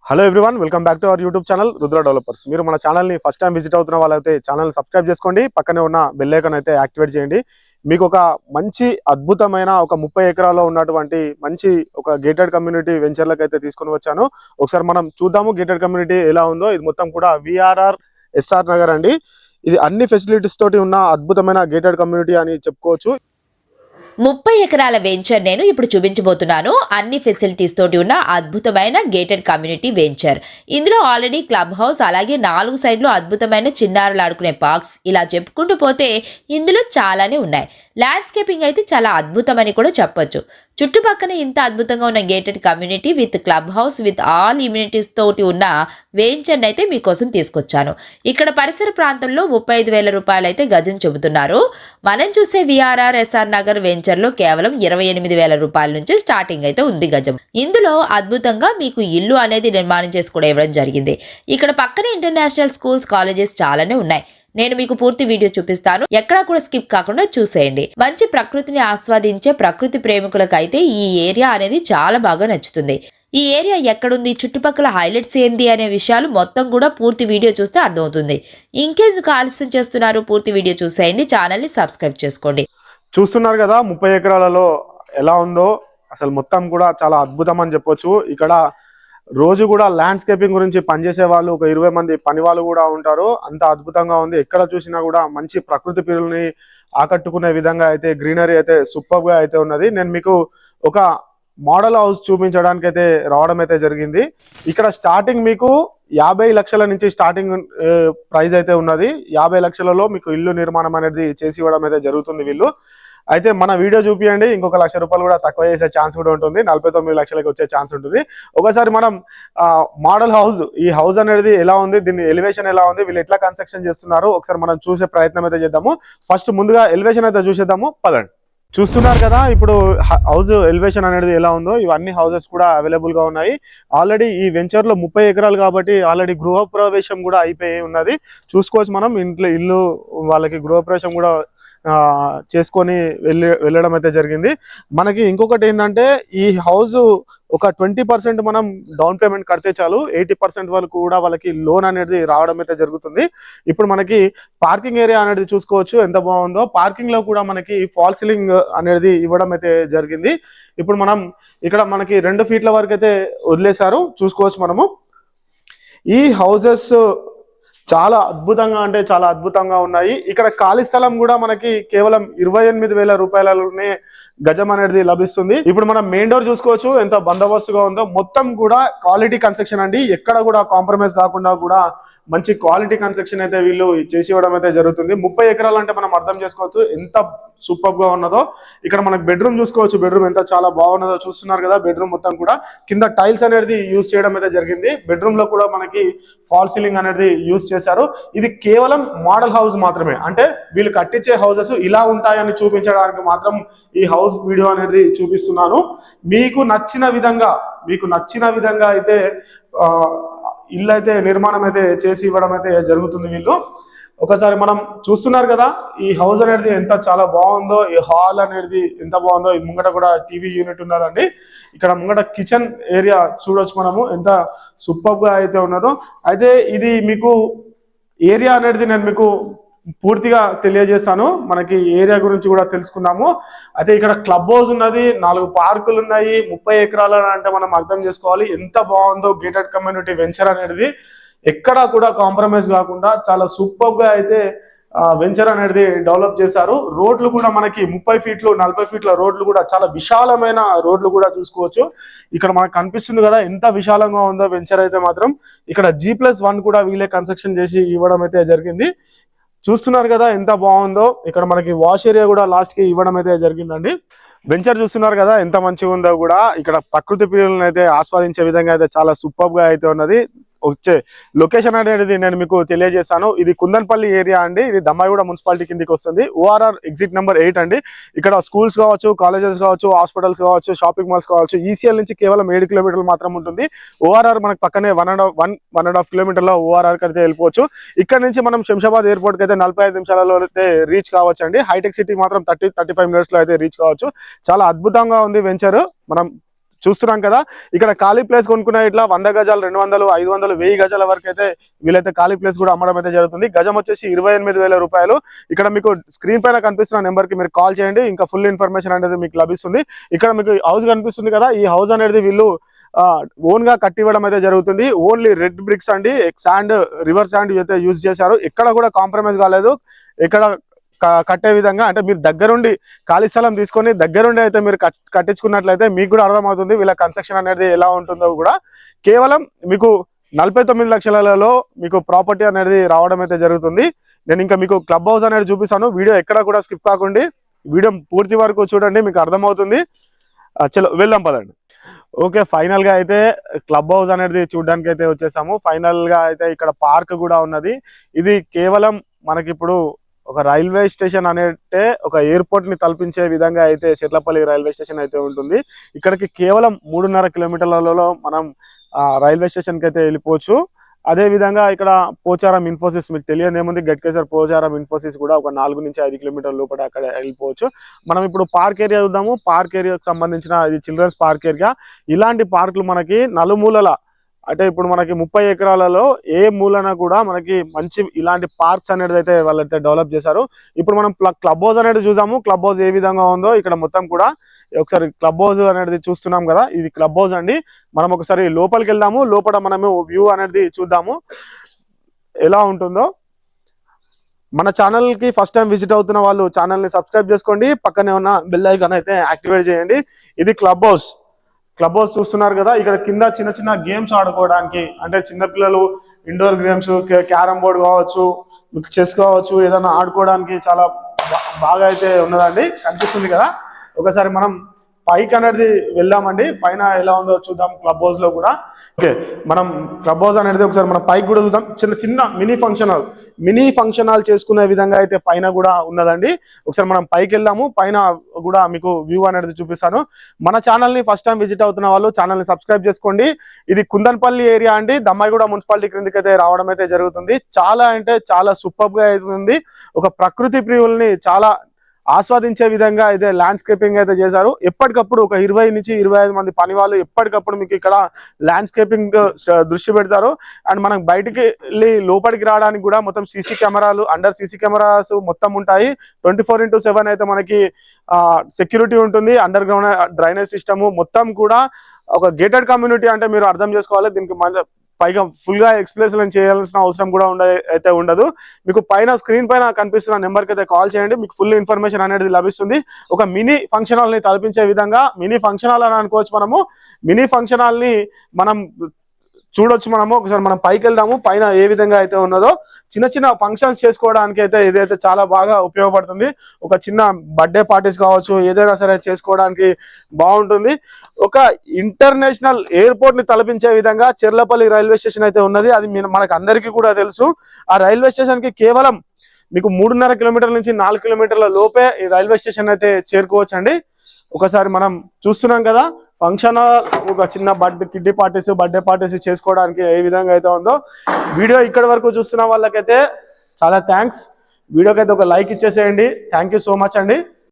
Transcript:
Hello everyone, welcome back to our YouTube channel Rudra developers. మీరు మన ఛానల్ని ఫస్ట్ టైం విజిట్ అవుతున్న వాళ్ళైతే ఛానల్ సబ్స్క్రైబ్ చేసుకోండి, పక్కనే ఉన్న బెల్ ఐకాన్ అయితే యాక్టివేట్ చేయండి. మీకు ఒక మంచి అద్భుతమైన ఒక 30 ఎకరాల్లో ఉన్నటువంటి మంచి ఒక గేటెడ్ కమ్యూనిటీ వెంచర్లకు అయితే తీసుకొని వచ్చాను. ఒకసారి మనం చూద్దాము గేటెడ్ కమ్యూనిటీ ఎలా ఉందో. ఇది మొత్తం కూడా విఆర్ఆర్ ఎస్ఆర్ నగర్ అండి. ఇది అన్ని ఫెసిలిటీస్ తోటి ఉన్న అద్భుతమైన గేటెడ్ కమ్యూనిటీ అని చెప్పుకోవచ్చు. 30 ఎకరాల వెంచర్ నేను ఇప్పుడు చూపించబోతున్నాను. అన్ని ఫెసిలిటీస్ తోటి ఉన్న అద్భుతమైన గేటెడ్ కమ్యూనిటీ వెంచర్. ఇందులో ఆల్రెడీ క్లబ్ హౌస్, అలాగే 4 సైడ్లు అద్భుతమైన చిన్నారులు ఆడుకునే పార్క్స్, ఇలా చెప్పుకుంటూ పోతే ఇందులో చాలానే ఉన్నాయి. ల్యాండ్స్కేపింగ్ అయితే చాలా అద్భుతమని కూడా చెప్పొచ్చు. చుట్టుపక్కన ఇంత అద్భుతంగా ఉన్న gated community with club house with all immunities తోటి ఉన్న వెంచర్ని అయితే మీకోసం తీసుకొచ్చాను. ఇక్కడ పరిసర ప్రాంతంలో 35,000 రూపాయలు అయితే గజం చెబుతున్నారు. మనం చూసే విఆర్ఆర్ ఎస్ఆర్ నగర్ వెంచర్లో కేవలం 28,000 రూపాయల నుంచి స్టార్టింగ్ అయితే ఉంది గజం. ఇందులో అద్భుతంగా మీకు ఇల్లు అనేది నిర్మాణం చేసి కూడా ఇవ్వడం జరిగింది. ఇక్కడ పక్కనే ఇంటర్నేషనల్ స్కూల్స్, కాలేజెస్ చాలానే ఉన్నాయి. నేను మీకు పూర్తి వీడియో చూపిస్తాను, ఎక్కడా కూడా స్కిప్ కాకుండా చూసేయండి. మంచి ప్రకృతిని ఆస్వాదించే ప్రకృతి ప్రేమికులకు అయితే ఈ ఏరియా అనేది చాలా బాగా నచ్చుతుంది. ఈ ఏరియా ఎక్కడుంది, చుట్టుపక్కల హైలైట్స్ ఏంది అనే విషయాలు మొత్తం కూడా పూర్తి వీడియో చూస్తే అర్థమవుతుంది. ఇంకెందుకు ఆలస్యం చేస్తున్నారు, పూర్తి వీడియో చూసేయండి, ఛానల్ని సబ్స్క్రైబ్ చేసుకోండి. చూస్తున్నారు కదా 30 ఎకరాలలో ఎలా ఉందో. అసలు మొత్తం కూడా చాలా అద్భుతం అని చెప్పొచ్చు. ఇక్కడ రోజు కూడా ల్యాండ్స్కేపింగ్ గురించి పనిచేసే వాళ్ళు ఒక 20 మంది పని వాళ్ళు కూడా ఉంటారు. అంత అద్భుతంగా ఉంది. ఎక్కడ చూసినా కూడా మంచి ప్రకృతి ప్రియుల్ని ఆకట్టుకునే విధంగా అయితే గ్రీనరీ అయితే సూపర్ గా అయితే ఉన్నది. నేను మీకు ఒక మోడల్ హౌస్ చూపించడానికి అయితే రావడం అయితే జరిగింది. ఇక్కడ స్టార్టింగ్ మీకు 50 లక్షల నుంచి స్టార్టింగ్ ప్రైస్ అయితే ఉన్నది. 50 లక్షలలో మీకు ఇల్లు నిర్మాణం అనేది చేసి ఇవ్వడం అయితే జరుగుతుంది వీళ్ళు. అయితే మన వీడియో చూపియండి, ఇంకొక 1,00,000 రూపాయలు కూడా తక్కువ చేసే ఛాన్స్ కూడా ఉంటుంది. 49 లక్షలకి వచ్చే ఛాన్స్ ఉంటుంది. ఒకసారి మనం మోడల్ హౌస్, ఈ హౌస్ అనేది ఎలా ఉంది, దీని ఎలివేషన్ ఎలా ఉంది, వీళ్ళు ఎట్లా కన్స్ట్రక్షన్ చేస్తున్నారు, ఒకసారి మనం చూసే ప్రయత్నం అయితే చేద్దాము. ఫస్ట్ ముందుగా ఎలివేషన్ అయితే చూసేద్దాము, పదండి. చూస్తున్నారు కదా ఇప్పుడు హౌస్ ఎలివేషన్ అనేది ఎలా ఉందో. ఇవన్నీ హౌసెస్ కూడా అవైలబుల్ గా ఉన్నాయి. ఆల్రెడీ ఈ వెంచర్ లో 30 ఎకరాలు కాబట్టి ఆల్రెడీ గృహప్రవేశం కూడా అయిపోయి ఉన్నది. చూసుకోవచ్చు మనం. ఇంట్లో ఇల్లు వాళ్ళకి గృహప్రవేశం కూడా చేసుకొని వెళ్ళడం అయితే జరిగింది. మనకి ఇంకొకటి ఏంటంటే ఈ హౌస్ ఒక 20% మనం డౌన్ పేమెంట్ కడితే చాలు, 80% వరకు కూడా వాళ్ళకి లోన్ అనేది రావడం అయితే జరుగుతుంది. ఇప్పుడు మనకి పార్కింగ్ ఏరియా అనేది చూసుకోవచ్చు ఎంత బాగుందో. పార్కింగ్ లో కూడా మనకి ఫాల్ సీలింగ్ అనేది ఇవ్వడం అయితే జరిగింది. ఇప్పుడు మనం ఇక్కడ మనకి 2 ఫీట్ల వరకు అయితే వదిలేశారు, చూసుకోవచ్చు మనము. ఈ హౌసెస్ చాలా అద్భుతంగా అంటే చాలా అద్భుతంగా ఉన్నాయి. ఇక్కడ ఖాళీ స్థలం కూడా మనకి కేవలం 28,000 రూపాయలలోనే గజం అనేది లభిస్తుంది. ఇప్పుడు మనం మెయిన్ డోర్ చూసుకోవచ్చు ఎంత బందోబస్తుగా ఉందో. మొత్తం కూడా క్వాలిటీ కన్స్ట్రక్షన్ అండి, ఎక్కడ కూడా కాంప్రమైజ్ కాకుండా కూడా మంచి క్వాలిటీ కన్స్ట్రక్షన్ అయితే వీళ్ళు చేసి ఇవ్వడం అయితే జరుగుతుంది. 30 ఎకరాలు అంటే మనం అర్థం చేసుకోవచ్చు ఎంత సూపర్ గా ఉన్నదో. ఇక్కడ మనకు బెడ్రూమ్ చూసుకోవచ్చు, బెడ్రూమ్ ఎంత చాలా బాగున్నదో. చూస్తున్నారు కదా బెడ్రూమ్ మొత్తం కూడా కింద టైల్స్ అనేది యూజ్ చేయడం అయితే జరిగింది. బెడ్రూమ్ లో కూడా మనకి ఫాల్ సీలింగ్ అనేది యూజ్ చేశారు. ఇది కేవలం మోడల్ హౌస్ మాత్రమే, అంటే వీళ్ళు కట్టించే హౌసెస్ ఇలా ఉంటాయని చూపించడానికి మాత్రం ఈ హౌస్ వీడియో అనేది చూపిస్తున్నాను. మీకు నచ్చిన విధంగా అయితే ఇల్లు అయితే నిర్మాణం అయితే చేసి ఇవ్వడం అయితే జరుగుతుంది వీళ్ళు. ఒకసారి మనం చూస్తున్నారు కదా ఈ హౌస్ అనేది ఎంత చాలా బాగుందో. ఈ హాల్ అనేది ఎంత బాగుందో. ఇది ముంగట కూడా టీవీ యూనిట్ ఉన్నదండి. ఇక్కడ ముంగట కిచెన్ ఏరియా చూడొచ్చు మనము, ఎంత సూపర్ గా అయితే ఉన్నదో. అయితే ఇది మీకు ఏరియా అనేది నేను మీకు పూర్తిగా తెలియజేస్తాను. మనకి ఏరియా గురించి కూడా తెలుసుకుందాము. అయితే ఇక్కడ క్లబ్ హౌస్ ఉన్నది, 4 పార్కులు ఉన్నాయి. 30 ఎకరాలు అంటే మనం అర్థం చేసుకోవాలి ఎంత బాగుందో గేటెడ్ కమ్యూనిటీ వెంచర్ అనేది. ఎక్కడా కూడా కాంప్రమైజ్ కాకుండా చాలా సూపర్ గా అయితే వెంచర్ అనేది డెవలప్ చేశారు. రోడ్లు కూడా మనకి 30 ఫీట్లు 40 ఫీట్ల రోడ్లు కూడా చాలా విశాలమైన రోడ్లు కూడా చూసుకోవచ్చు. ఇక్కడ మనకు కనిపిస్తుంది కదా ఎంత విశాలంగా ఉందో వెంచర్ అయితే మాత్రం. ఇక్కడ G+1 కూడా వీళ్ళే కన్స్ట్రక్షన్ చేసి ఇవ్వడం అయితే జరిగింది. చూస్తున్నారు కదా ఎంత బాగుందో. ఇక్కడ మనకి వాష్ ఏరియా కూడా లాస్ట్ కి ఇవ్వడం అయితే జరిగిందండి. వెంచర్ చూస్తున్నారు కదా ఎంత మంచిగా ఉందో కూడా. ఇక్కడ ప్రకృతి ప్రియులను అయితే ఆస్వాదించే విధంగా అయితే చాలా సూపర్ గా అయితే ఉన్నది. వచ్చే లొకేషన్ అనేది నేను మీకు తెలియజేస్తాను. ఇది కుందన్పల్లి ఏరియా అండి. ఇది దమ్మాయిగూడ మున్సిపాలిటీ కిందికి వస్తుంది. ORR ఎగ్జిట్ నెంబర్ 8 అండి. ఇక్కడ స్కూల్స్ కావచ్చు, కాలేజెస్ కావచ్చు, హాస్పిటల్స్ కావచ్చు, షాపింగ్ మాల్స్ కావచ్చు. ECL నుంచి కేవలం 7 కిలోమీటర్లు మాత్రం ఉంటుంది. ORR మనకు పక్కనే 1.5 కిలోమీటర్ల ORR కి అయితే వెళ్ళిపోవచ్చు. ఇక్కడ నుంచి మనం శంషాబాద్ ఎయిర్పోర్ట్ కి అయితే 45 నిమిషాలలో అయితే రీచ్ కావచ్చు అండి. హైటెక్ సిటీ మాత్రం 30-35 మినిట్స్ లో అయితే రీచ్ కావచ్చు. చాలా అద్భుతంగా ఉంది వెంచర్. మనం చూస్తున్నాం కదా, ఇక్కడ ఖాళీ ప్లేస్ కొనుక్కునే ఇట్లా 100 గజాలు 200 500 1000 గజాల వరకు అయితే వీలైతే ఖాళీ ప్లేస్ కూడా అమ్మడం అయితే జరుగుతుంది. గజం వచ్చేసి 28,000 రూపాయలు. ఇక్కడ మీకు స్క్రీన్ పైన కనిపిస్తున్న నెంబర్ కి మీరు కాల్ చేయండి, ఇంకా ఫుల్ ఇన్ఫర్మేషన్ అనేది మీకు లభిస్తుంది. ఇక్కడ మీకు హౌస్ కనిపిస్తుంది కదా, ఈ హౌస్ అనేది వీళ్ళు ఓన్ గా కట్టివ్వడం అయితే జరుగుతుంది. ఓన్లీ రెడ్ బ్రిక్స్ అండి, శాండ్ రివర్ శాండ్ అయితే యూజ్ చేశారు. ఎక్కడ కూడా కాంప్రమైజ్ కాలేదు. ఇక్కడ కట్టే విధంగా అంటే మీరు దగ్గరుండి ఖాళీ స్థలం తీసుకొని దగ్గరుండి అయితే మీరు కట్టించుకున్నట్లయితే మీకు కూడా అర్థమవుతుంది వీళ్ళ కన్స్ట్రక్షన్ అనేది ఎలా ఉంటుందో కూడా. కేవలం మీకు 49 లక్షలలో మీకు ప్రాపర్టీ అనేది రావడం అయితే జరుగుతుంది. నేను ఇంకా మీకు క్లబ్ హౌస్ అనేది చూపిస్తాను. వీడియో ఎక్కడ కూడా స్కిప్ కాకుండా వీడియో పూర్తి వరకు చూడండి, మీకు అర్థమవుతుంది. చలో వెళ్దాం పదండి. ఓకే, ఫైనల్ గా అయితే క్లబ్ హౌస్ అనేది చూడడానికి అయితే వచ్చేసాము. ఫైనల్ గా అయితే ఇక్కడ పార్క్ కూడా ఉన్నది. ఇది కేవలం మనకి ఇప్పుడు ఒక రైల్వే స్టేషన్ అనేటే ఒక ఎయిర్పోర్ట్ ని తలపించే విధంగా అయితే చెట్లపల్లి రైల్వే స్టేషన్ అయితే ఉంటుంది. ఇక్కడికి కేవలం 3.5 కిలోమీటర్లలో మనం రైల్వే స్టేషన్ కి అయితే వెళ్ళిపోవచ్చు. అదే విధంగా ఇక్కడ పోచారం ఇన్ఫోసిస్, మీకు తెలియదు ఏముంది, గట్కేసర్ పోచారం ఇన్ఫోసిస్ కూడా ఒక 4 నుంచి 5 కిలోమీటర్ల లోపల అక్కడ వెళ్ళిపోవచ్చు. మనం ఇప్పుడు పార్క్ ఏరియా చూద్దాము. పార్క్ ఏరియాకి సంబంధించిన ఇది చిల్డ్రన్స్ పార్క్ ఏరియా. ఇలాంటి పార్కులు మనకి నలుమూలల అంటే ఇప్పుడు మనకి 30 ఎకరాలలో ఏ మూలన కూడా మనకి మంచి ఇలాంటి పార్క్స్ అనేది అయితే వాళ్ళైతే డెవలప్ చేశారు. ఇప్పుడు మనం క్లబ్ హౌస్ అనేది చూసాము. క్లబ్ హౌస్ ఏ విధంగా ఉందో ఇక్కడ మొత్తం కూడా ఒకసారి క్లబ్ హౌస్ అనేది చూస్తున్నాం కదా, ఇది క్లబ్ హౌస్ అండి. మనం ఒకసారి లోపలికి వెళ్దాము, లోపల మనము వ్యూ అనేది చూద్దాము ఎలా ఉంటుందో. మన ఛానల్ కి ఫస్ట్ టైం విజిట్ అవుతున్న వాళ్ళు ఛానల్ ని సబ్స్క్రైబ్ చేసుకోండి, పక్కనే ఉన్న బెల్ ఐకాన్ అయితే యాక్టివేట్ చేయండి. ఇది క్లబ్ హౌస్. క్లబ్ హౌస్ చూస్తున్నారు కదా, ఇక్కడ కింద చిన్న చిన్న గేమ్స్ ఆడుకోవడానికి అంటే చిన్నపిల్లలు ఇండోర్ గేమ్స్, క్యారమ్ బోర్డ్ కావచ్చు, చెస్ కావచ్చు, ఏదైనా ఆడుకోవడానికి చాలా బాగా అయితే ఉన్నదండి. కనిపిస్తుంది కదా, ఒకసారి మనం పైకి అనేది వెళ్దామండి. పైన ఎలా ఉందో చూద్దాం క్లబ్ హౌస్ లో కూడా. ఓకే, మనం క్లబ్ హౌస్ అనేది ఒకసారి మనం పైకి కూడా చూద్దాం. చిన్న చిన్న మినీ ఫంక్షన్ హాల్ చేసుకునే విధంగా అయితే పైన కూడా ఉన్నదండి. ఒకసారి మనం పైకి వెళ్దాము, పైన కూడా మీకు వ్యూ అనేది చూపిస్తాను. మన ఛానల్ ని ఫస్ట్ టైం విజిట్ అవుతున్న వాళ్ళు ఛానల్ ని సబ్స్క్రైబ్ చేసుకోండి. ఇది కుందన్పల్లి ఏరియా అండి, దమ్మాయిగూడ మున్సిపాలిటీ క్రిందికి అయితే రావడం అయితే జరుగుతుంది. చాలా అంటే చాలా సూపర్ గా అవుతుంది. ఒక ప్రకృతి ప్రియుల్ని చాలా ఆస్వాదించే విధంగా అయితే ల్యాండ్స్కేపింగ్ అయితే చేశారు. ఎప్పటికప్పుడు ఒక 20 నుంచి 25 మంది పని వాళ్ళు ఎప్పటికప్పుడు మీకు ఇక్కడ ల్యాండ్స్కేపింగ్ దృష్టి పెడతారు. అండ్ మనం బయటికి వెళ్ళి లోపలికి రావడానికి కూడా మొత్తం సీసీ కెమెరాలు, అండర్ సీసీ కెమెరాస్ మొత్తం ఉంటాయి. 24/7 అయితే మనకి సెక్యూరిటీ ఉంటుంది. అండర్ గ్రౌండ్ డ్రైనేజ్ సిస్టమ్ మొత్తం కూడా ఒక గేటెడ్ కమ్యూనిటీ అంటే మీరు అర్థం చేసుకోవాలి. దీనికి పైగా ఫుల్ గా ఎక్స్ప్లెయిన్ చేయాల్సిన అవసరం కూడా అయితే ఉండదు. మీకు పైన స్క్రీన్ పైన కనిపిస్తున్న నెంబర్కి అయితే కాల్ చేయండి, మీకు ఫుల్ ఇన్ఫర్మేషన్ అనేది లభిస్తుంది. ఒక మినీ ఫంక్షన్ హాల్ ని తలపించే విధంగా, మినీ ఫంక్షన్ హాల్ అని అనుకోవచ్చు మనము. మినీ ఫంక్షన్ హాల్ ని మనం చూడొచ్చు. మనము ఒకసారి మనం పైకి వెళ్దాము, పైన ఏ విధంగా అయితే ఉన్నదో. చిన్న చిన్న ఫంక్షన్స్ చేసుకోవడానికి అయితే ఇదైతే చాలా బాగా ఉపయోగపడుతుంది. ఒక చిన్న బర్త్డే పార్టీస్ కావచ్చు, ఏదైనా సరే చేసుకోవడానికి బాగుంటుంది. ఒక ఇంటర్నేషనల్ ఎయిర్పోర్ట్ ని తలపించే విధంగా చెర్లపల్లి రైల్వే స్టేషన్ అయితే ఉన్నది. అది మనకు అందరికీ కూడా తెలుసు. ఆ రైల్వే స్టేషన్ కి కేవలం మీకు 3.5 కిలోమీటర్ల నుంచి 4 కిలోమీటర్ల లోపే ఈ రైల్వే స్టేషన్ అయితే చేరుకోవచ్చు అండి. ఒకసారి మనం చూస్తున్నాం కదా ఫంక్షన్, ఒక చిన్న కిడ్డీ పార్టీస్, బర్త్డే పార్టీస్ చేసుకోవడానికి ఏ విధంగా అయితే ఉందో. వీడియో ఇక్కడ వరకు చూస్తున్న వాళ్ళకైతే చాలా థ్యాంక్స్. వీడియోకి అయితే ఒక లైక్ ఇచ్చేసేయండి. థ్యాంక్ యూ సో మచ్ అండి.